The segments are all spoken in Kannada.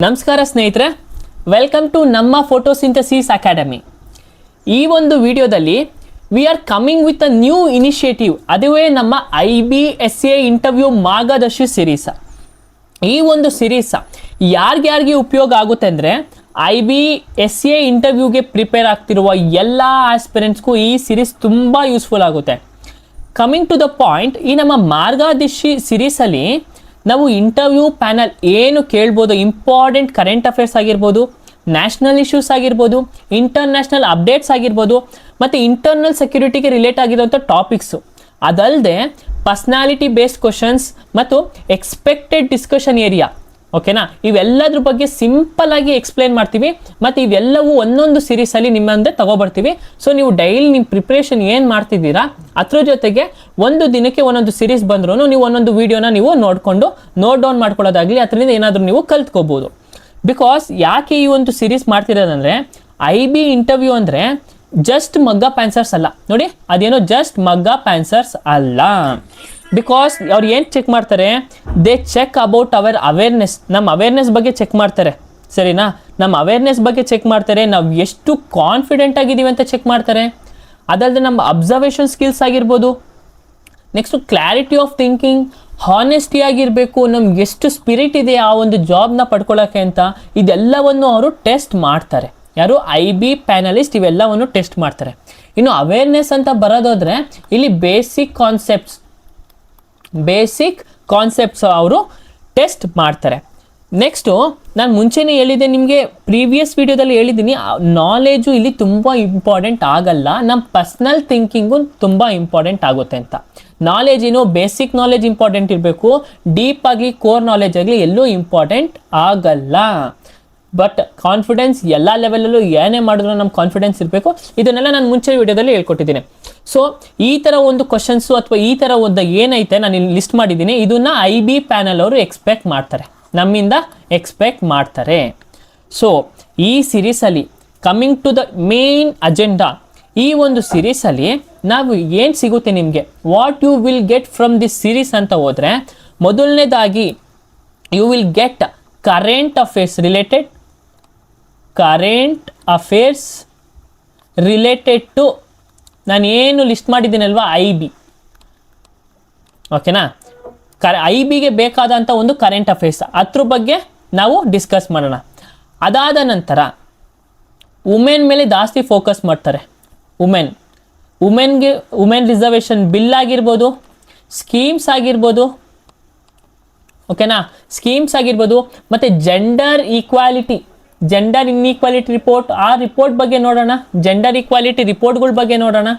ನಮಸ್ಕಾರ ಸ್ನೇಹಿತರೆ, ವೆಲ್ಕಮ್ ಟು ನಮ್ಮ ಫೋಟೋಸಿಂಥಸಿಸ್ ಅಕಾಡೆಮಿ. ಈ ಒಂದು ವಿಡಿಯೋದಲ್ಲಿ we are coming with a new initiative. ಅದುವೇ ನಮ್ಮ IBSA ಇಂಟರ್ವ್ಯೂ ಮಾರ್ಗದರ್ಶಿ ಸಿರೀಸ್. ಈ ಒಂದು ಸಿರೀಸ್ ಯಾರ್ಯಾರಿಗೆ ಉಪಯೋಗ ಆಗುತ್ತೆ ಅಂದರೆ IBSA ಇಂಟರ್ವ್ಯೂಗೆ ಪ್ರಿಪೇರ್ ಆಗ್ತಿರುವ ಎಲ್ಲ ಆಸ್ಪಿರೆಂಟ್ಸ್ಗೂ ಈ ಸಿರೀಸ್ ತುಂಬ ಯೂಸ್ಫುಲ್ ಆಗುತ್ತೆ. ಕಮಿಂಗ್ ಟು ದ ಪಾಯಿಂಟ್, ಈ ನಮ್ಮ ಮಾರ್ಗದರ್ಶಿ ಸಿರೀಸಲ್ಲಿ ನಾವು ಇಂಟರ್ವ್ಯೂ ಪ್ಯಾನಲ್ ಏನು ಕೇಳ್ಬೋದು, ಇಂಪಾರ್ಟೆಂಟ್ ಕರೆಂಟ್ ಅಫೇರ್ಸ್ ಆಗಿರ್ಬೋದು, ನ್ಯಾಷನಲ್ ಇಶ್ಯೂಸ್ ಆಗಿರ್ಬೋದು, ಇಂಟರ್ನ್ಯಾಷನಲ್ ಅಪ್ಡೇಟ್ಸ್ ಆಗಿರ್ಬೋದು, ಮತ್ತು ಇಂಟರ್ನಲ್ ಸೆಕ್ಯೂರಿಟಿಗೆ ರಿಲೇಟ್ ಆಗಿರುವಂಥ ಟಾಪಿಕ್ಸು, ಅದಲ್ಲದೆ ಪರ್ಸ್ನಾಲಿಟಿ ಬೇಸ್ಡ್ ಕ್ವಶನ್ಸ್ ಮತ್ತು ಎಕ್ಸ್ಪೆಕ್ಟೆಡ್ ಡಿಸ್ಕಷನ್ ಏರಿಯಾ, ಓಕೆನಾ, ಇವೆಲ್ಲದ್ರ ಬಗ್ಗೆ ಸಿಂಪಲ್ ಆಗಿ ಎಕ್ಸ್ಪ್ಲೇನ್ ಮಾಡ್ತೀವಿ. ಮತ್ತು ಇವೆಲ್ಲವೂ ಒಂದೊಂದು ಸೀರೀಸಲ್ಲಿ ನಿಮ್ಮ ಮುಂದೆ ತಗೊಬರ್ತೀವಿ. ಸೊ ನೀವು ಡೈಲಿ ನಿಮ್ಮ ಪ್ರಿಪ್ರೇಷನ್ ಏನು ಮಾಡ್ತಿದ್ದೀರಾ ಅದ್ರ ಜೊತೆಗೆ ಒಂದು ದಿನಕ್ಕೆ ಒಂದೊಂದು ಸೀರೀಸ್ ಬಂದ್ರೂ ನೀವು ಒಂದೊಂದು ವೀಡಿಯೋನ ನೀವು ನೋಡಿಕೊಂಡು ನೋಟ್ ಡೌನ್ ಮಾಡ್ಕೊಳ್ಳೋದಾಗಲಿ ಅದರಿಂದ ಏನಾದರೂ ನೀವು ಕಲ್ತ್ಕೋಬೋದು. ಬಿಕಾಸ್ ಯಾಕೆ ಈ ಒಂದು ಸೀರೀಸ್ ಮಾಡ್ತಿರೋದಂದರೆ IB ಇಂಟರ್ವ್ಯೂ ಅಂದರೆ ಜಸ್ಟ್ ಮಗ್ಗಪ್ ಆನ್ಸರ್ಸ್ ಅಲ್ಲ. ನೋಡಿ, ಅದೇನೋ ಜಸ್ಟ್ ಮಗ್ಗಪ್ ಆನ್ಸರ್ಸ್ ಅಲ್ಲ. ಬಿಕಾಸ್ ಅವ್ರು ಏನು ಚೆಕ್ ಮಾಡ್ತಾರೆ, they check about our awareness. ನಮ್ಮ ಅವೇರ್ನೆಸ್ ಬಗ್ಗೆ ಚೆಕ್ ಮಾಡ್ತಾರೆ, ಸರಿನಾ? ನಮ್ಮ ಅವೇರ್ನೆಸ್ ಬಗ್ಗೆ ಚೆಕ್ ಮಾಡ್ತಾರೆ, ನಾವು ಎಷ್ಟು ಕಾನ್ಫಿಡೆಂಟ್ ಆಗಿದ್ದೀವಿ ಅಂತ ಚೆಕ್ ಮಾಡ್ತಾರೆ. ಅದಲ್ಲದೆ ನಮ್ಮ ಅಬ್ಸರ್ವೇಷನ್ ಸ್ಕಿಲ್ಸ್ ಆಗಿರ್ಬೋದು, next clarity of thinking, honesty ಆಗಿರಬೇಕು, ನಮ್ಗೆ ಎಷ್ಟು ಸ್ಪಿರಿಟ್ ಇದೆ ಆ ಒಂದು ಜಾಬ್ನ ಪಡ್ಕೊಳ್ಳೋಕ್ಕೆ ಅಂತ, ಇದೆಲ್ಲವನ್ನು ಅವರು ಟೆಸ್ಟ್ ಮಾಡ್ತಾರೆ. ಯಾರು? IB ಪ್ಯಾನಲಿಸ್ಟ್ ಇವೆಲ್ಲವನ್ನು ಟೆಸ್ಟ್ ಮಾಡ್ತಾರೆ. ಇನ್ನು ಅವೇರ್ನೆಸ್ ಅಂತ ಬರೋದಾದ್ರೆ ಇಲ್ಲಿ ಬೇಸಿಕ್ ಕಾನ್ಸೆಪ್ಟ್ಸ್ ಅವರು ಟೆಸ್ಟ್ ಮಾಡ್ತಾರೆ. ನೆಕ್ಸ್ಟು ನಾನು ಮುಂಚೆನೇ ಹೇಳಿದ್ದೆ, ನಿಮಗೆ ಪ್ರೀವಿಯಸ್ ವಿಡಿಯೋದಲ್ಲಿ ಹೇಳಿದ್ದೀನಿ, ನಾಲೆಜು ಇಲ್ಲಿ ತುಂಬ ಇಂಪಾರ್ಟೆಂಟ್ ಆಗಲ್ಲ, ನಮ್ಮ ಪರ್ಸ್ನಲ್ ಥಿಂಕಿಂಗು ತುಂಬ ಇಂಪಾರ್ಟೆಂಟ್ ಆಗುತ್ತೆ ಅಂತ. ನಾಲೆಜ್ ಏನು, ಬೇಸಿಕ್ ನಾಲೆಜ್ ಇಂಪಾರ್ಟೆಂಟ್ ಇರಬೇಕು, ಡೀಪ್ ಆಗಲಿ ಕೋರ್ ನಾಲೆಜ್ ಆಗಲಿ ಎಲ್ಲೂ ಇಂಪಾರ್ಟೆಂಟ್ ಆಗಲ್ಲ. ಬಟ್ ಕಾನ್ಫಿಡೆನ್ಸ್ ಎಲ್ಲ ಲೆವೆಲಲ್ಲೂ ಏನೇ ಮಾಡಿದ್ರು ನಮ್ಮ ಕಾನ್ಫಿಡೆನ್ಸ್ ಇರಬೇಕು. ಇದನ್ನೆಲ್ಲ ನಾನು ಮುಂಚೆ ವಿಡಿಯೋದಲ್ಲಿ ಹೇಳ್ಕೊಟ್ಟಿದ್ದೀನಿ. ಸೊ ಈ ಥರ ಒಂದು ಕ್ವಶನ್ಸು ಅಥವಾ ಈ ಥರ ಒಂದು ಏನೈತೆ ನಾನು ಇಲ್ಲಿ ಲಿಸ್ಟ್ ಮಾಡಿದ್ದೀನಿ, ಇದನ್ನು IB ಪ್ಯಾನಲ್ ಅವರು ಎಕ್ಸ್ಪೆಕ್ಟ್ ಮಾಡ್ತಾರೆ, ನಮ್ಮಿಂದ ಎಕ್ಸ್ಪೆಕ್ಟ್ ಮಾಡ್ತಾರೆ. ಸೊ ಈ ಸಿರೀಸಲ್ಲಿ coming to the main agenda, ಈ ಒಂದು ಸಿರೀಸಲ್ಲಿ ನಾವು ಏನು ಸಿಗುತ್ತೆ ನಿಮಗೆ, what you will get from this series ಅಂತ ಹೋದರೆ, ಮೊದಲನೇದಾಗಿ you will get current affairs related to ನಾನು ಏನು ಲಿಸ್ಟ್ ಮಾಡಿದ್ದೀನಲ್ವಾ IB, ಓಕೆನಾ? IBಗೆ ಬೇಕಾದಂಥ ಒಂದು ಕರೆಂಟ್ ಅಫೇರ್ಸ್, ಅದ್ರ ಬಗ್ಗೆ ನಾವು ಡಿಸ್ಕಸ್ ಮಾಡೋಣ. ಅದಾದ ನಂತರ ವುಮೆನ್ ಮೇಲೆ ಜಾಸ್ತಿ ಫೋಕಸ್ ಮಾಡ್ತಾರೆ. ವುಮೆನ್ ರಿಸರ್ವೇಷನ್ ಬಿಲ್ ಆಗಿರ್ಬೋದು, ಸ್ಕೀಮ್ಸ್ ಆಗಿರ್ಬೋದು, ಓಕೆನಾ, ಸ್ಕೀಮ್ಸ್ ಆಗಿರ್ಬೋದು, ಮತ್ತು ಜೆಂಡರ್ ಇನ್ಈಕ್ವಾಲಿಟಿ ರಿಪೋರ್ಟ್, ಆ ರಿಪೋರ್ಟ್ ಬಗ್ಗೆ ನೋಡೋಣ. ಜೆಂಡರ್ ಈಕ್ವಾಲಿಟಿ ರಿಪೋರ್ಟ್ಗಳ ಬಗ್ಗೆ ನೋಡೋಣ.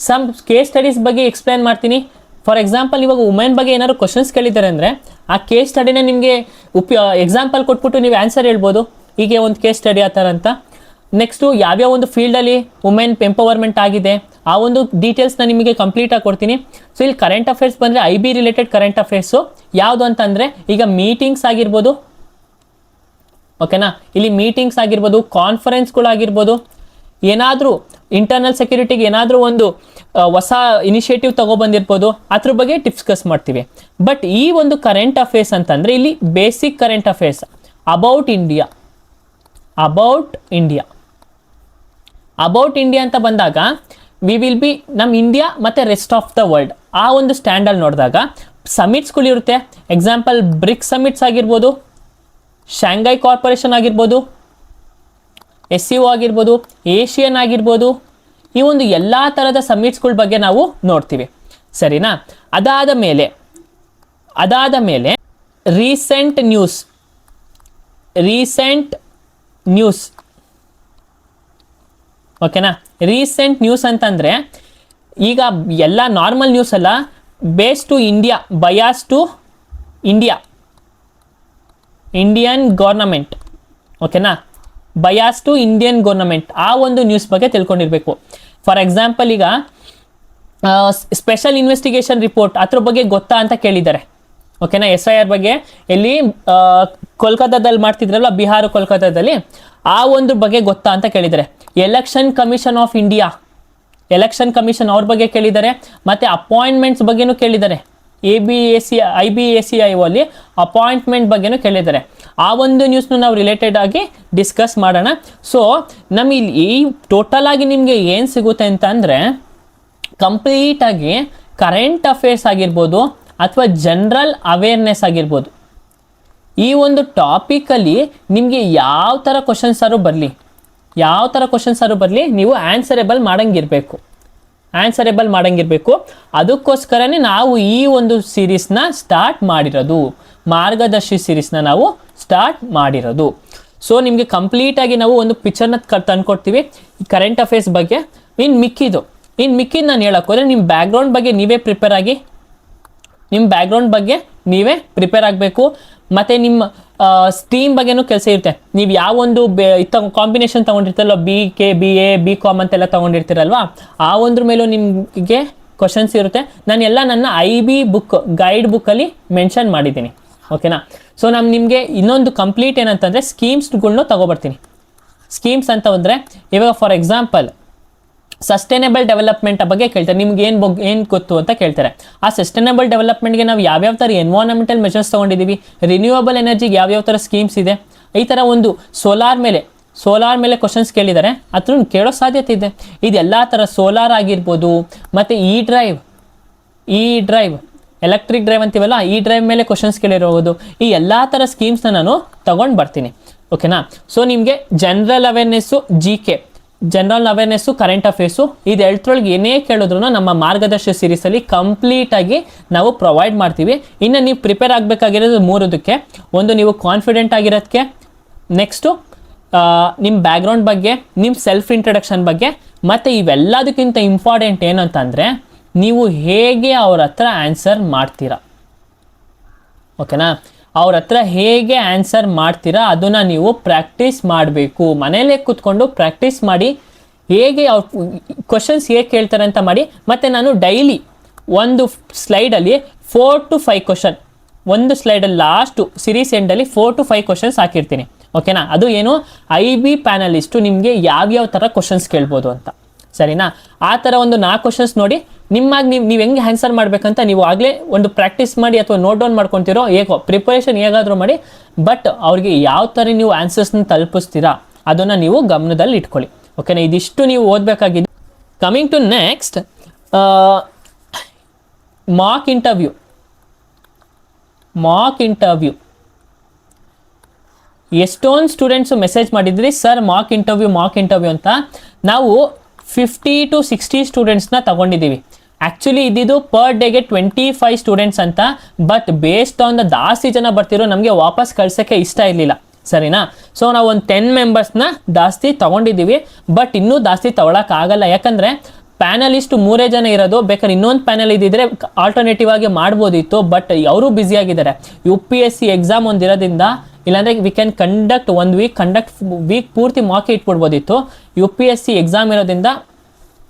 ಸಮ್ ಕೇಸ್ ಸ್ಟಡೀಸ್ ಬಗ್ಗೆ ಎಕ್ಸ್ಪ್ಲೇನ್ ಮಾಡ್ತೀನಿ. ಫಾರ್ ಎಕ್ಸಾಂಪಲ್, ಇವಾಗ ವುಮೆನ್ ಬಗ್ಗೆ ಏನಾದ್ರು ಕ್ವಶನ್ಸ್ ಕೇಳಿದ್ದಾರೆ ಅಂದರೆ ಆ ಕೇಸ್ ಸ್ಟಡಿನ ನಿಮಗೆ ಎಕ್ಸಾಂಪಲ್ ಕೊಟ್ಬಿಟ್ಟು ನೀವು ಆನ್ಸರ್ ಹೇಳ್ಬೋದು, ಹೀಗೆ ಒಂದು ಕೇಸ್ ಸ್ಟಡಿ ಆ ಥರ ಅಂತ. ನೆಕ್ಸ್ಟು ಯಾವ್ಯಾವ ಒಂದು ಫೀಲ್ಡಲ್ಲಿ ವುಮೆನ್ ಎಂಪವರ್ಮೆಂಟ್ ಆಗಿದೆ ಆ ಒಂದು ಡೀಟೇಲ್ಸ್ನ ನಿಮಗೆ ಕಂಪ್ಲೀಟಾಗಿ ಕೊಡ್ತೀನಿ. ಸೊ ಇಲ್ಲಿ ಕರೆಂಟ್ ಅಫೇರ್ಸ್ ಬಂದರೆ IB ರಿಲೇಟೆಡ್ ಕರೆಂಟ್ ಅಫೇರ್ಸು ಯಾವುದು ಅಂತಂದರೆ, ಈಗ ಮೀಟಿಂಗ್ಸ್ ಆಗಿರ್ಬೋದು, ಓಕೆನಾ, ಇಲ್ಲಿ ಮೀಟಿಂಗ್ಸ್ ಆಗಿರ್ಬೋದು, ಕಾನ್ಫರೆನ್ಸ್ಗಳಾಗಿರ್ಬೋದು, ಏನಾದರೂ ಇಂಟರ್ನಲ್ ಸೆಕ್ಯೂರಿಟಿಗೆ ಏನಾದರೂ ಒಂದು ಹೊಸ ಇನಿಷಿಯೇಟಿವ್ ತೊಗೊಬಂದಿರ್ಬೋದು, ಅದ್ರ ಬಗ್ಗೆ ಡಿಸ್ಕಸ್ ಮಾಡ್ತೀವಿ. ಬಟ್ ಈ ಒಂದು ಕರೆಂಟ್ ಅಫೇರ್ಸ್ ಅಂತಂದರೆ ಇಲ್ಲಿ basic current affairs about India ಅಂತ ಬಂದಾಗ ವಿ ವಿಲ್ ಬಿ ನಮ್ಮ ಇಂಡಿಯಾ ಮತ್ತು ರೆಸ್ಟ್ ಆಫ್ ದ ವರ್ಲ್ಡ್ ಆ ಒಂದು ಸ್ಟ್ಯಾಂಡಲ್ಲಿ ನೋಡಿದಾಗ ಸಮಿಟ್ಸ್ಗಳಿರುತ್ತೆ. ಎಕ್ಸಾಂಪಲ್ ಬ್ರಿಕ್ಸ್ ಸಮಿಟ್ಸ್ ಆಗಿರ್ಬೋದು, ಶಾಂಘೈ ಕಾರ್ಪೊರೇಷನ್ ಆಗಿರ್ಬೋದು, SCO ಆಗಿರ್ಬೋದು, ಏಷಿಯನ್ ಆಗಿರ್ಬೋದು, ಈ ಒಂದು ಎಲ್ಲ ಥರದ ಸಮಿಟ್ಸ್ಗಳ ಬಗ್ಗೆ ನಾವು ನೋಡ್ತೀವಿ, ಸರಿನಾ? ಅದಾದ ಮೇಲೆ ರೀಸೆಂಟ್ ನ್ಯೂಸ್, ಓಕೆನಾ? ರೀಸೆಂಟ್ ನ್ಯೂಸ್ ಅಂತಂದರೆ ಈಗ ಎಲ್ಲ ನಾರ್ಮಲ್ ನ್ಯೂಸ್ ಅಲ್ಲ, base to India, bias to Indian government, ಓಕೆನಾ? ಬಯಾಸ್ ಟು ಇಂಡಿಯನ್ ಗೌರ್ನಮೆಂಟ್ ಆ ಒಂದು ನ್ಯೂಸ್ ಬಗ್ಗೆ ತಿಳ್ಕೊಂಡಿರಬೇಕು. ಫಾರ್ ಎಕ್ಸಾಂಪಲ್, ಈಗ ಸ್ಪೆಷಲ್ ಇನ್ವೆಸ್ಟಿಗೇಷನ್ ರಿಪೋರ್ಟ್ ಅದ್ರ ಬಗ್ಗೆ ಗೊತ್ತಾ ಅಂತ ಕೇಳಿದ್ದಾರೆ, ಓಕೆನಾ? SIR ಬಗ್ಗೆ ಎಲ್ಲಿ ಕೋಲ್ಕತ್ತಾದಲ್ಲಿ ಮಾಡ್ತಿದ್ರಲ್ಲ, ಬಿಹಾರ ಕೋಲ್ಕತ್ತಾದಲ್ಲಿ, ಆ ಒಂದು ಬಗ್ಗೆ ಗೊತ್ತಾ ಅಂತ ಕೇಳಿದ್ದಾರೆ. ಎಲೆಕ್ಷನ್ ಕಮಿಷನ್ ಆಫ್ ಇಂಡಿಯಾ ಅವ್ರ ಬಗ್ಗೆ ಕೇಳಿದ್ದಾರೆ, ಮತ್ತು ಅಪಾಯಿಂಟ್ಮೆಂಟ್ಸ್ ಬಗ್ಗೆನೂ ಕೇಳಿದ್ದಾರೆ. IBACIO ಅಲ್ಲಿ ಅಪಾಯಿಂಟ್ಮೆಂಟ್ ಬಗ್ಗೆನೂ ಕೇಳಿದ್ದಾರೆ. ಆ ಒಂದು ನ್ಯೂಸ್ನು ನಾವು ರಿಲೇಟೆಡ್ ಆಗಿ ಡಿಸ್ಕಸ್ ಮಾಡೋಣ. ಸೊ ನಮಗೆ ಈ ಟೋಟಲ್ ಆಗಿ ನಿಮಗೆ ಏನು ಸಿಗುತ್ತೆ ಅಂತ ಅಂದರೆ, ಕಂಪ್ಲೀಟಾಗಿ ಕರೆಂಟ್ ಅಫೇರ್ಸ್ ಆಗಿರ್ಬೋದು ಅಥವಾ ಜನರಲ್ ಅವೇರ್ನೆಸ್ ಆಗಿರ್ಬೋದು, ಈ ಒಂದು ಟಾಪಿಕಲ್ಲಿ ನಿಮಗೆ ಯಾವ ಥರ ಕ್ವಶನ್ಸಾರು ಬರಲಿ ನೀವು ಆನ್ಸರೇಬಲ್ ಮಾಡಂಗಿರಬೇಕು. ಅದಕ್ಕೋಸ್ಕರನೇ ನಾವು ಈ ಒಂದು ಸೀರೀಸ್ನ ಸ್ಟಾರ್ಟ್ ಮಾಡಿರೋದು, ಮಾರ್ಗದರ್ಶಿ ಸೀರೀಸ್ನ ನಾವು ಸ್ಟಾರ್ಟ್ ಮಾಡಿರೋದು. ಸೊ ನಿಮಗೆ ಕಂಪ್ಲೀಟಾಗಿ ನಾವು ಒಂದು ಪಿಕ್ಚರ್ನ ತಂದ್ಕೊಡ್ತೀವಿ ಈ ಕರೆಂಟ್ ಅಫೇರ್ಸ್ ಬಗ್ಗೆ. ಇನ್ನು ಮಿಕ್ಕಿದ್ದು ನಾನು ಹೇಳೋಕ್ಕೋದ್ರೆ ನಿಮ್ಮ ಬ್ಯಾಕ್ಗ್ರೌಂಡ್ ಬಗ್ಗೆ ನೀವೇ ಪ್ರಿಪೇರ್ ಆಗಬೇಕು. ಮತ್ತು ನಿಮ್ಮ ಸ್ಟ್ರೀಮ್ ಬಗ್ಗೆನೂ ಕೆಲಸ ಇರುತ್ತೆ. ನೀವು ಯಾವೊಂದು ಕಾಂಬಿನೇಷನ್ ತೊಗೊಂಡಿರ್ತೀರಲ್ಲ, BA BCom ಅಂತೆಲ್ಲ ತೊಗೊಂಡಿರ್ತೀರಲ್ವ, ಆ ಒಂದ್ರ ಮೇಲೂ ನಿಮಗೆ ಕ್ವಶನ್ಸ್ ಇರುತ್ತೆ. ನನ್ನ IB ಗೈಡ್ ಬುಕ್ಕಲ್ಲಿ ಮೆನ್ಷನ್ ಮಾಡಿದ್ದೀನಿ, ಓಕೆನಾ. ಸೊ ನಾನು ನಿಮಗೆ ಇನ್ನೊಂದು ಕಂಪ್ಲೀಟ್ ಏನಂತಂದರೆ ಸ್ಕೀಮ್ಸ್ಗಳನ್ನೂ ತೊಗೊಬರ್ತೀನಿ. ಸ್ಕೀಮ್ಸ್ ಅಂತ ಅಂದರೆ ಇವಾಗ ಫಾರ್ ಎಕ್ಸಾಂಪಲ್ ಸಸ್ಟೈನೇಬಲ್ ಡೆವಲಪ್ಮೆಂಟ್ ಬಗ್ಗೆ ಕೇಳ್ತಾರೆ, ನಿಮ್ಗೆ ಏನು ಗೊತ್ತು ಅಂತ ಕೇಳ್ತಾರೆ. ಆ ಸಸ್ಟೈನೇಬಲ್ ಡೆವಲಪ್ಮೆಂಟ್ಗೆ ನಾವು ಯಾವ್ಯಾವ ಥರ ಎನ್ವೈರನ್ಮೆಂಟಲ್ ಮೆಷರ್ಸ್ ತೊಗೊಂಡಿದ್ದೀವಿ, ರಿನ್ಯೂವಬಲ್ ಎನರ್ಜಿಗೆ ಯಾವ್ಯಾವ ಥರ ಸ್ಕೀಮ್ಸ್ ಇದೆ, ಈ ಥರ ಒಂದು ಸೋಲಾರ್ ಮೇಲೆ ಕ್ವಶನ್ಸ್ ಕೇಳಿದ್ದಾರೆ, ಅದನ್ನು ಕೇಳೋ ಸಾಧ್ಯತೆ ಇದೆ. ಇದೆಲ್ಲ ಥರ ಸೋಲಾರ್ ಆಗಿರ್ಬೋದು, ಮತ್ತು ಈ ಡ್ರೈವ್ ಎಲೆಕ್ಟ್ರಿಕ್ ಡ್ರೈವ್ ಅಂತೀವಲ್ಲ, ಈ ಡ್ರೈವ್ ಮೇಲೆ ಕ್ವಶನ್ಸ್ ಕೇಳಿರೋದು, ಈ ಎಲ್ಲ ಥರ ಸ್ಕೀಮ್ಸ್ನ ನಾನು ತೊಗೊಂಡು ಬರ್ತೀನಿ, ಓಕೆನಾ. ಸೊ ನಿಮಗೆ ಜನರಲ್ ಅವೇರ್ನೆಸ್ಸು ಕರೆಂಟ್ ಅಫೇರ್ಸು ಇದೆರಡರೊಳಗೆ ಏನೇ ಕೇಳಿದ್ರು ನಮ್ಮ ಮಾರ್ಗದರ್ಶಿ ಸೀರೀಸಲ್ಲಿ ಕಂಪ್ಲೀಟಾಗಿ ನಾವು ಪ್ರೊವೈಡ್ ಮಾಡ್ತೀವಿ. ಇನ್ನು ನೀವು ಪ್ರಿಪೇರ್ ಆಗಬೇಕಾಗಿರೋದು ಮೂರದಕ್ಕೆ: ಒಂದು, ನೀವು ಕಾನ್ಫಿಡೆಂಟ್ ಆಗಿರೋದಕ್ಕೆ; ನೆಕ್ಸ್ಟು ನಿಮ್ಮ ಬ್ಯಾಕ್ಗ್ರೌಂಡ್ ಬಗ್ಗೆ, ನಿಮ್ಮ ಸೆಲ್ಫ್ ಇಂಟ್ರಡಕ್ಷನ್ ಬಗ್ಗೆ; ಮತ್ತು ಇವೆಲ್ಲದಕ್ಕಿಂತ ಇಂಪಾರ್ಟೆಂಟ್ ಏನಂತಂದರೆ ನೀವು ಹೇಗೆ ಅವ್ರ ಹತ್ರ ಆನ್ಸರ್ ಮಾಡ್ತೀರಾ, ಓಕೆನಾ. ಅವ್ರ ಹತ್ರ ಹೇಗೆ ಆನ್ಸರ್ ಮಾಡ್ತೀರಾ ಅದನ್ನು ನೀವು ಪ್ರಾಕ್ಟೀಸ್ ಮಾಡಬೇಕು. ಮನೇಲೇ ಕೂತ್ಕೊಂಡು ಪ್ರಾಕ್ಟೀಸ್ ಮಾಡಿ, ಹೇಗೆ ಅವ್ರು ಕ್ವಶನ್ಸ್ ಹೇಗೆ ಕೇಳ್ತಾರೆ ಅಂತ ಮಾಡಿ. ಮತ್ತು ನಾನು ಡೈಲಿ ಒಂದು ಸ್ಲೈಡಲ್ಲಿ 4 to 5 ಕ್ವಶನ್, ಒಂದು ಸ್ಲೈಡಲ್ಲಿ ಲಾಸ್ಟು ಸೀರೀಸ್ ಎಂಡಲ್ಲಿ 4 to 5 ಕ್ವಶನ್ಸ್ ಹಾಕಿರ್ತೀನಿ, ಓಕೆನಾ. ಅದು ಏನು, IB ಪ್ಯಾನಲಿಸ್ಟು ನಿಮಗೆ ಯಾವ್ಯಾವ ಥರ ಕ್ವಶನ್ಸ್ ಕೇಳ್ಬೋದು ಅಂತ, ಸರಿನಾ. ಆ ಥರ ಒಂದು 4 ಕ್ವಶನ್ಸ್ ನೋಡಿ ನೀವು ಹೆಂಗೆ ಆನ್ಸರ್ ಮಾಡಬೇಕಂತ ನೀವು ಆಗಲೇ ಒಂದು ಪ್ರಾಕ್ಟೀಸ್ ಮಾಡಿ ಅಥವಾ ನೋಟ್ ಡೌನ್ ಮಾಡ್ಕೊತಿರೋ, ಪ್ರಿಪರೇಷನ್ ಹೇಗಾದರೂ ಮಾಡಿ. ಬಟ್ ಅವ್ರಿಗೆ ಯಾವ ಥರ ನೀವು ಆನ್ಸರ್ಸ್ನ ತಲುಪಿಸ್ತೀರಾ ಅದನ್ನು ನೀವು ಗಮನದಲ್ಲಿ ಇಟ್ಕೊಳ್ಳಿ, ಓಕೆನಾ. ಇದಿಷ್ಟು ನೀವು ಓದಬೇಕಾಗಿದ್ದು. Coming to next, mock interview ಎಷ್ಟೊಂದು ಸ್ಟೂಡೆಂಟ್ಸು ಮೆಸೇಜ್ ಮಾಡಿದ್ರಿ, ಸರ್ ಮಾಕ್ ಇಂಟರ್ವ್ಯೂ ಅಂತ. ನಾವು 50 to 60 ಸ್ಟೂಡೆಂಟ್ಸ್ನ ತಗೊಂಡಿದ್ದೀವಿ. ಆ್ಯಕ್ಚುಲಿ ಇದ್ದಿದ್ದು ಪರ್ ಡೇಗೆ 25 ಸ್ಟೂಡೆಂಟ್ಸ್ ಅಂತ. ಬಟ್ ಬೇಸ್ಡ್ ಆನ್ ಜಾಸ್ತಿ ಜನ ಬರ್ತಿರೋ ನಮಗೆ ವಾಪಸ್ ಕಳ್ಸೋಕ್ಕೆ ಇಷ್ಟ ಇರಲಿಲ್ಲ, ಸರಿನಾ. ಸೊ ನಾವು ಒಂದು 10 ಮೆಂಬರ್ಸ್ನ ಜಾಸ್ತಿ ತೊಗೊಂಡಿದ್ದೀವಿ. ಬಟ್ ಇನ್ನೂ ಜಾಸ್ತಿ ತೊಗೊಳಕ್ಕಾಗಲ್ಲ, ಯಾಕಂದರೆ ಪ್ಯಾನಲಿಸ್ಟ್ 3 ಜನ ಇರೋದು. ಬೇಕಾದ್ರೆ ಇನ್ನೊಂದು ಪ್ಯಾನಲ್ ಇದ್ದಿದ್ರೆ ಆಲ್ಟರ್ನೇಟಿವ್ ಆಗಿ ಮಾಡ್ಬೋದಿತ್ತು. ಬಟ್ ಅವರು ಬ್ಯುಸಿಯಾಗಿದ್ದಾರೆ, UPSC ಎಕ್ಸಾಮ್ ಒಂದಿರೋದ್ರಿಂದ. ಇಲ್ಲಾಂದರೆ ವಿ ಕ್ಯಾನ್ ಕಂಡಕ್ಟ್ ವೀಕ್ ಪೂರ್ತಿ ಮಾಕ್ ಇಟ್ಬಿಡ್ಬೋದಿತ್ತು. UPSC ಎಕ್ಸಾಮ್ ಇರೋದ್ರಿಂದ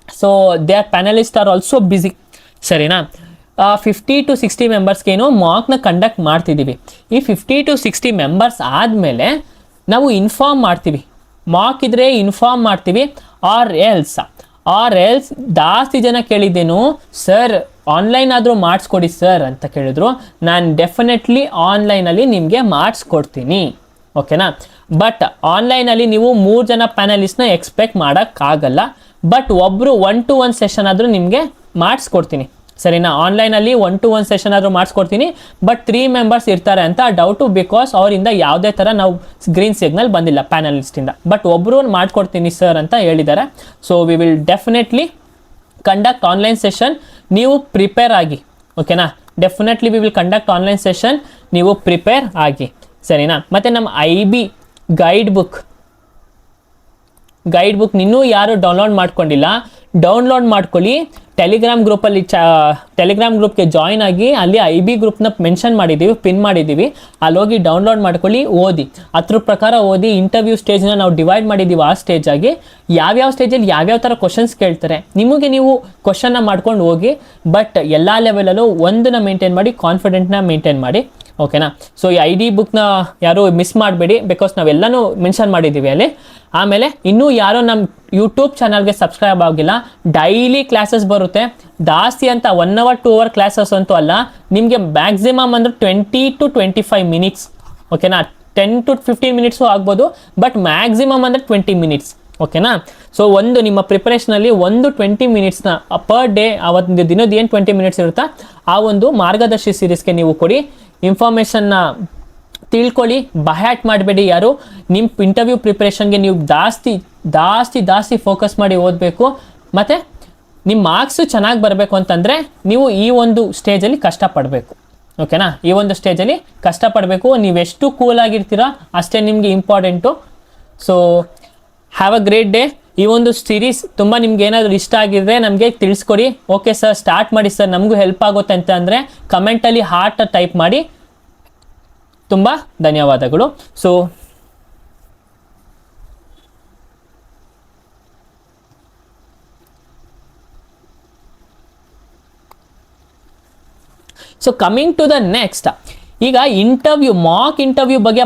so they are panelist are also busy, ಸರಿನಾ. 50 to 60 ಮೆಂಬರ್ಸ್ಗೇನು ಮಾಕ್ನ ಕಂಡಕ್ಟ್ ಮಾಡ್ತಿದ್ದೀವಿ. ಈ 50 to 60 ಮೆಂಬರ್ಸ್ ಆದಮೇಲೆ ನಾವು ಇನ್ಫಾರ್ಮ್ ಮಾಡ್ತೀವಿ, ಮಾಕ್ ಇದ್ದರೆ ಇನ್ಫಾರ್ಮ್ ಮಾಡ್ತೀವಿ. ಆರ್ ಎಲ್ಸ್ ಜಾಸ್ತಿ ಜನ ಕೇಳಿದ್ದೇನು, ಸರ್ ಆನ್ಲೈನ್ ಆದರೂ ಮಾಡಿಸ್ಕೊಡಿ ಸರ್ ಅಂತ ಕೇಳಿದ್ರು. ನಾನು ಡೆಫಿನೆಟ್ಲಿ ಆನ್ಲೈನಲ್ಲಿ ನಿಮಗೆ ಮಾಡಿಸ್ಕೊಡ್ತೀನಿ, ಓಕೆನಾ. ಬಟ್ ಆನ್ಲೈನಲ್ಲಿ ನೀವು 3 ಜನ ಪ್ಯಾನಲಿಸ್ಟ್ನ ಎಕ್ಸ್ಪೆಕ್ಟ್ ಮಾಡೋಕ್ಕಾಗಲ್ಲ. ಬಟ್ ಒಬ್ಬರು 1 to 1 ಸೆಷನ್ ಆದರೂ ನಿಮಗೆ ಮಾಡಿಸ್ಕೊಡ್ತೀನಿ, ಸರಿನಾ. ಆನ್ಲೈನಲ್ಲಿ 1 to 1 ಸೆಷನ್ ಆದರೂ ಮಾಡಿಸ್ಕೊಡ್ತೀನಿ. ಬಟ್ 3 ಮೆಂಬರ್ಸ್ ಇರ್ತಾರೆ ಅಂತ ಡೌಟು, ಬಿಕಾಸ್ ಅವರಿಂದ ಯಾವುದೇ ಥರ ನಾವು ಗ್ರೀನ್ ಸಿಗ್ನಲ್ ಬಂದಿಲ್ಲ ಪ್ಯಾನಲಿಸ್ಟಿಂದ. ಬಟ್ ಒಬ್ಬರು ಮಾಡಿಕೊಡ್ತೀನಿ ಸರ್ ಅಂತ ಹೇಳಿದ್ದಾರೆ. So we will definitely conduct online session, ನೀವು ಪ್ರಿಪೇರ್ ಆಗಿ, ಓಕೆನಾ. Definitely we will conduct online session, ನೀವು ಪ್ರಿಪೇರ್ ಆಗಿ, ಸರಿನಾ. ಮತ್ತು ನಮ್ಮ IB ಗೈಡ್ ಬುಕ್ ಇನ್ನೂ ಯಾರು ಡೌನ್ಲೋಡ್ ಮಾಡ್ಕೊಂಡಿಲ್ಲ, ಡೌನ್ಲೋಡ್ ಮಾಡ್ಕೊಳ್ಳಿ. ಟೆಲಿಗ್ರಾಮ್ ಗ್ರೂಪ್ಗೆ ಜಾಯ್ನ್ ಆಗಿ, ಅಲ್ಲಿ IB ಗ್ರೂಪ್ನ ಮೆನ್ಷನ್ ಮಾಡಿದ್ದೀವಿ, ಪಿನ್ ಮಾಡಿದ್ದೀವಿ. ಅಲ್ಲಿ ಹೋಗಿ ಡೌನ್ಲೋಡ್ ಮಾಡ್ಕೊಳ್ಳಿ, ಓದಿ. ಅದ್ರ ಪ್ರಕಾರ ಓದಿ. ಇಂಟರ್ವ್ಯೂ ಸ್ಟೇಜ್ನ ನಾವು ಡಿವೈಡ್ ಮಾಡಿದ್ದೀವಿ. ಆ ಸ್ಟೇಜ್ ಆಗಿ ಯಾವ್ಯಾವ ಸ್ಟೇಜಲ್ಲಿ ಯಾವ್ಯಾವ ಥರ ಕ್ವಶನ್ಸ್ ಕೇಳ್ತಾರೆ ನಿಮಗೆ, ನೀವು ಕ್ವಶನ್ನ ಮಾಡ್ಕೊಂಡು ಹೋಗಿ. ಬಟ್ ಎಲ್ಲ ಲೆವೆಲಲ್ಲೂ ಒಂದನ್ನ ಮೇಂಟೈನ್ ಮಾಡಿ, ಕಾನ್ಫಿಡೆಂಟ್ನ ಮೇಂಟೈನ್ ಮಾಡಿ. ಓಕೆನಾ. ಸೊ ಈ ID ಬುಕ್ನ ಯಾರು ಮಿಸ್ ಮಾಡಬೇಡಿ, ಬಿಕಾಸ್ ನಾವೆಲ್ಲನೂ ಮೆನ್ಷನ್ ಮಾಡಿದ್ದೀವಿ ಅಲ್ಲಿ. ಆಮೇಲೆ ಇನ್ನೂ ಯಾರೋ ನಮ್ಮ ಯೂಟ್ಯೂಬ್ ಚಾನಲ್ಗೆ ಸಬ್ಸ್ಕ್ರೈಬ್ ಆಗಿಲ್ಲ, ಡೈಲಿ ಕ್ಲಾಸಸ್ ಬರುತ್ತೆ, ಜಾಸ್ತಿ ಅಂತ 1 hour 2 hour ಕ್ಲಾಸಸ್ ಅಂತೂ ಅಲ್ಲ, ನಿಮಗೆ ಮ್ಯಾಕ್ಸಿಮಮ್ ಅಂದರೆ 20 to 25 minutes, ಓಕೆನಾ. 10 to 15 minutes ಆಗ್ಬೋದು, ಬಟ್ ಮ್ಯಾಕ್ಸಿಮಮ್ ಅಂದರೆ 20 minutes, ಓಕೆನಾ. ಸೊ ಒಂದು ನಿಮ್ಮ ಪ್ರಿಪರೇಷನಲ್ಲಿ ಒಂದು 20 minutesನ ಪರ್ ಡೇ, ಅವತ್ತು ದಿನದ ಏನು 20 minutes ಇರುತ್ತಾ ಆ ಒಂದು ಮಾರ್ಗದರ್ಶಿ ಸೀರೀಸ್ಗೆ ನೀವು ಕೊಡಿ. ಇನ್ಫಾರ್ಮೇಷನ್ನ ತಿಳ್ಕೊಳ್ಳಿ, ಬಹ್ಯಾಟ್ ಮಾಡಬೇಡಿ ಯಾರು. ನಿಮ್ಮ ಇಂಟರ್ವ್ಯೂ ಪ್ರಿಪ್ರೇಷನ್ಗೆ ನೀವು ಜಾಸ್ತಿ ಫೋಕಸ್ ಮಾಡಿ ಓದಬೇಕು. ಮತ್ತು ನಿಮ್ಮ ಮಾರ್ಕ್ಸು ಚೆನ್ನಾಗಿ ಬರಬೇಕು ಅಂತಂದರೆ ನೀವು ಈ ಒಂದು ಸ್ಟೇಜಲ್ಲಿ ಕಷ್ಟಪಡಬೇಕು, ಓಕೆನಾ. ಈ ಒಂದು ಸ್ಟೇಜಲ್ಲಿ ಕಷ್ಟಪಡಬೇಕು. ನೀವೆಷ್ಟು ಕೂಲಾಗಿರ್ತೀರಾ ಅಷ್ಟೇ ನಿಮಗೆ important. So have a great day. ಈ ಒಂದು ಸೀರೀಸ್ ತುಂಬ ನಿಮ್ಗೆ ಏನಾದರೂ ಇಷ್ಟ ಆಗಿದ್ರೆ ನಮಗೆ ತಿಳಿಸ್ಕೊಡಿ. ಓಕೆ ಸರ್, ಸ್ಟಾರ್ಟ್ ಮಾಡಿ ಸರ್, ನಮಗೂ ಹೆಲ್ಪ್ ಆಗುತ್ತೆ ಅಂತ ಅಂದರೆ ಕಮೆಂಟಲ್ಲಿ ಹಾರ್ಟ್ ಟೈಪ್ ಮಾಡಿ. ತುಂಬ ಧನ್ಯವಾದಗಳು. So coming to the next, ಈಗ ಮಾಕ್ ಇಂಟರ್ವ್ಯೂ ಬಗ್ಗೆ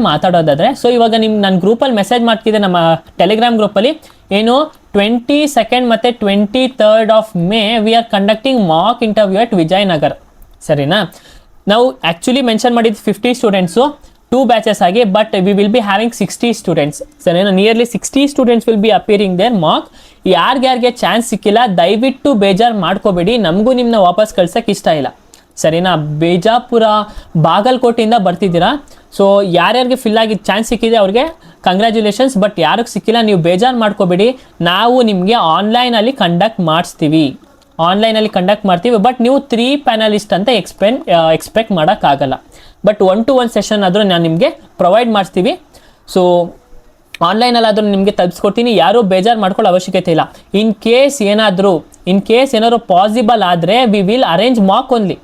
ಮಾತಾಡೋದಾದರೆ ಸೊ ಇವಾಗ ನನ್ನ ಗ್ರೂಪಲ್ಲಿ ಮೆಸೇಜ್ ಮಾಡ್ತಿದ್ದೆ, ನಮ್ಮ ಟೆಲಿಗ್ರಾಮ್ ಗ್ರೂಪಲ್ಲಿ, ಏನು 22nd ಮತ್ತು 23rd of May we are conducting mock interview at Vijayanagar, ಸರಿನಾ. ನಾವು ಆ್ಯಕ್ಚುಲಿ ಮೆನ್ಷನ್ ಮಾಡಿದ್ದು 50 ಸ್ಟೂಡೆಂಟ್ಸು 2 ಬ್ಯಾಚಸ್ ಆಗಿ, but we will be having 60 students, ಸರಿನಾ. Nearly 60 students will be appearing there mock. ಯಾರ್ಯಾರಿಗೆ ಚಾನ್ಸ್ ಸಿಕ್ಕಿಲ್ಲ ದಯವಿಟ್ಟು ಬೇಜಾರು ಮಾಡ್ಕೋಬೇಡಿ, ನಮಗೂ ನಿಮ್ಮನ್ನ ವಾಪಸ್ ಕಳ್ಸೋಕ್ಕೆ ಇಷ್ಟ ಇಲ್ಲ, ಸರಿನಾ. ಬಿಜಾಪುರ ಬಾಗಲಕೋಟೆಯಿಂದ ಬರ್ತಿದ್ದೀರಾ. ಸೊ ಯಾರ್ಯಾರಿಗೆ ಫಿಲ್ ಆಗಿ ಚಾನ್ಸ್ ಸಿಕ್ಕಿದೆ ಅವ್ರಿಗೆ ಕಂಗ್ರ್ಯಾಚುಲೇಷನ್ಸ್, ಬಟ್ ಯಾರಿಗೆ ಸಿಕ್ಕಿಲ್ಲ ನೀವು ಬೇಜಾರು ಮಾಡ್ಕೋಬೇಡಿ. ನಾವು ನಿಮಗೆ ಆನ್ಲೈನಲ್ಲಿ ಕಂಡಕ್ಟ್ ಮಾಡ್ತೀವಿ, ಬಟ್ ನೀವು 3 ಪ್ಯಾನಲಿಸ್ಟ್ ಅಂತ ಎಕ್ಸ್ಪೆಕ್ಟ್ ಮಾಡೋಕ್ಕಾಗಲ್ಲ. ಬಟ್ 1-to-1 ಸೆಷನ್ ಆದರೂ ನಾನು ನಿಮಗೆ ಪ್ರೊವೈಡ್ ಮಾಡ್ತೀವಿ. ಸೊ ಆನ್ಲೈನಲ್ಲಾದರೂ ನಿಮಗೆ ತಲುಪಿಸ್ಕೊಡ್ತೀನಿ, ಯಾರೂ ಬೇಜಾರು ಮಾಡ್ಕೊಳ್ಳೋ ಅವಶ್ಯಕತೆ ಇಲ್ಲ. ಇನ್ ಕೇಸ್ ಏನಾದರೂ ಪಾಸಿಬಲ್ ಆದರೆ we will arrange mock only,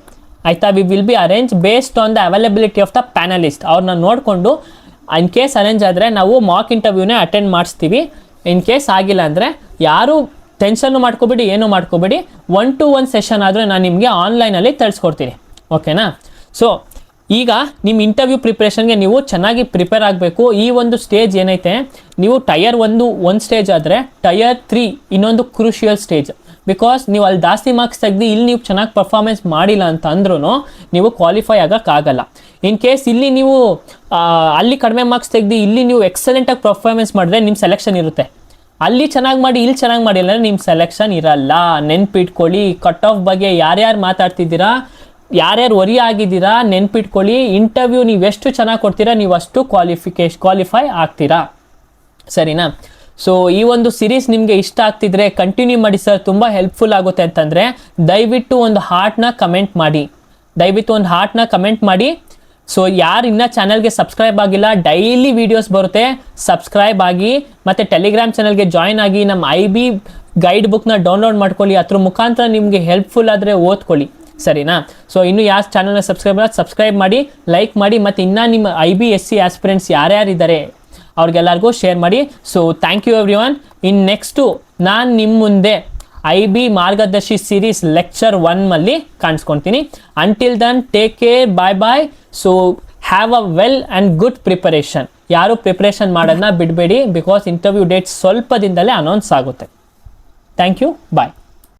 ಆಯಿತಾ. We will be arrange based on the availability of the panelist. ಅವ್ರನ್ನ ನೋಡಿಕೊಂಡು ಇನ್ ಕೇಸ್ ಅರೇಂಜ್ ಆದರೆ ನಾವು ಮಾಕ್ ಇಂಟರ್ವ್ಯೂನೇ ಅಟೆಂಡ್ ಮಾಡಿಸ್ತೀವಿ. ಇನ್ ಕೇಸ್ ಆಗಿಲ್ಲ ಅಂದರೆ ಯಾರೂ ಟೆನ್ಷನ್ನು ಮಾಡ್ಕೋಬೇಡಿ, ಏನೂ ಮಾಡ್ಕೋಬೇಡಿ. 1-to-1 ಸೆಷನ್ ಆದರೆ ನಾನು ನಿಮಗೆ ಆನ್ಲೈನಲ್ಲಿ ತಿಳಿಸ್ಕೊಡ್ತೀನಿ, ಓಕೆನಾ. ಸೊ ಈಗ ನಿಮ್ಮ ಇಂಟರ್ವ್ಯೂ ಪ್ರಿಪ್ರೇಷನ್ಗೆ ನೀವು ಚೆನ್ನಾಗಿ ಪ್ರಿಪೇರ್ ಆಗಬೇಕು. ಈ ಒಂದು ಸ್ಟೇಜ್ ಏನೈತೆ, ನೀವು ಟಯರ್ 1 ಸ್ಟೇಜ್ ಆದರೆ ಟಯರ್ 3 ಇನ್ನೊಂದು ಕ್ರೂಷಿಯಲ್ ಸ್ಟೇಜ್. ಬಿಕಾಸ್ ನೀವು ಅಲ್ಲಿ ಜಾಸ್ತಿ ಮಾರ್ಕ್ಸ್ ತೆಗೆದು ಇಲ್ಲಿ ನೀವು ಚೆನ್ನಾಗಿ ಪರ್ಫಾರ್ಮೆನ್ಸ್ ಮಾಡಿಲ್ಲ ಅಂತ ಅಂದ್ರೂ ನೀವು ಕ್ವಾಲಿಫೈ ಆಗೋಕ್ಕಾಗಲ್ಲ. ಇನ್ ಕೇಸ್ ಇಲ್ಲಿ ನೀವು ಅಲ್ಲಿ ಕಡಿಮೆ ಮಾರ್ಕ್ಸ್ ತೆಗೆದು ಇಲ್ಲಿ ನೀವು ಎಕ್ಸಲೆಂಟಾಗಿ ಪರ್ಫಾರ್ಮೆನ್ಸ್ ಮಾಡಿದ್ರೆ ನಿಮ್ಮ ಸೆಲೆಕ್ಷನ್ ಇರುತ್ತೆ. ಅಲ್ಲಿ ಚೆನ್ನಾಗಿ ಮಾಡಿ ಇಲ್ಲಿ ಚೆನ್ನಾಗಿ ಮಾಡಿಲ್ಲ ಅಂದರೆ ನಿಮ್ಮ ಸೆಲೆಕ್ಷನ್ ಇರಲ್ಲ. ನೆನ್ಪಿಟ್ಕೊಳ್ಳಿ, ಕಟ್ ಆಫ್ ಬಗ್ಗೆ ಯಾರ್ಯಾರು ಮಾತಾಡ್ತಿದ್ದೀರಾ, ಯಾರ್ಯಾರು ವರಿ ಆಗಿದ್ದೀರಾ ನೆನ್ಪಿಟ್ಕೊಳ್ಳಿ. ಇಂಟರ್ವ್ಯೂ ನೀವು ಎಷ್ಟು ಚೆನ್ನಾಗಿ ಕೊಡ್ತೀರಾ ನೀವು ಅಷ್ಟು ಕ್ವಾಲಿಫೈ ಆಗ್ತೀರಾ, ಸರಿನಾ. ಸೊ ಈ ಒಂದು ಸಿರೀಸ್ ನಿಮಗೆ ಇಷ್ಟ ಆಗ್ತಿದ್ರೆ ಕಂಟಿನ್ಯೂ ಮಾಡಿ ಸರ್, ತುಂಬ ಹೆಲ್ಪ್ಫುಲ್ ಆಗುತ್ತೆ ಅಂತಂದರೆ ದಯವಿಟ್ಟು ಒಂದು ಹಾರ್ಟ್ನ ಕಮೆಂಟ್ ಮಾಡಿ. ಸೊ ಯಾರು ಇನ್ನೂ ಚಾನಲ್ಗೆ ಸಬ್ಸ್ಕ್ರೈಬ್ ಆಗಿಲ್ಲ, ಡೈಲಿ ವೀಡಿಯೋಸ್ ಬರುತ್ತೆ, ಸಬ್ಸ್ಕ್ರೈಬ್ ಆಗಿ. ಮತ್ತು ಟೆಲಿಗ್ರಾಮ್ ಚಾನಲ್ಗೆ ಜಾಯ್ನ್ ಆಗಿ ನಮ್ಮ IB ಗೈಡ್ ಬುಕ್ನ ಡೌನ್ಲೋಡ್ ಮಾಡ್ಕೊಳ್ಳಿ. ಅದ್ರ ಮುಖಾಂತರ ನಿಮಗೆ ಹೆಲ್ಪ್ಫುಲ್ ಆದರೆ ಓದ್ಕೊಳ್ಳಿ, ಸರಿನಾ. ಸೊ ಇನ್ನೂ ಯಾವ ಚಾನಲ್ನ ಸಬ್ಸ್ಕ್ರೈಬ್ ಮಾಡಿ, ಲೈಕ್ ಮಾಡಿ. ಮತ್ತು ಇನ್ನೂ ನಿಮ್ಮ IB SC ಆಸ್ಪಿರೆಂಟ್ಸ್ ಯಾರ್ಯಾರಿದ್ದಾರೆ ಅವ್ರಿಗೆಲ್ಲರಿಗೂ ಶೇರ್ ಮಾಡಿ. So thank you everyone. ಇನ್ನು ನೆಕ್ಸ್ಟು ನಾನು ನಿಮ್ಮ ಮುಂದೆ IB ಮಾರ್ಗದರ್ಶಿ ಸೀರೀಸ್ ಲೆಕ್ಚರ್ 1 ಕಾಣಿಸ್ಕೊತೀನಿ. Until then take care, bye. So have a well and good preparation. ಯಾರು ಪ್ರಿಪರೇಷನ್ ಮಾಡೋದನ್ನ ಬಿಡಬೇಡಿ, ಬಿಕಾಸ್ ಇಂಟರ್ವ್ಯೂ ಡೇಟ್ ಸ್ವಲ್ಪ ದಿನದಲ್ಲೇ ಅನೌನ್ಸ್ ಆಗುತ್ತೆ. Thank you, bye.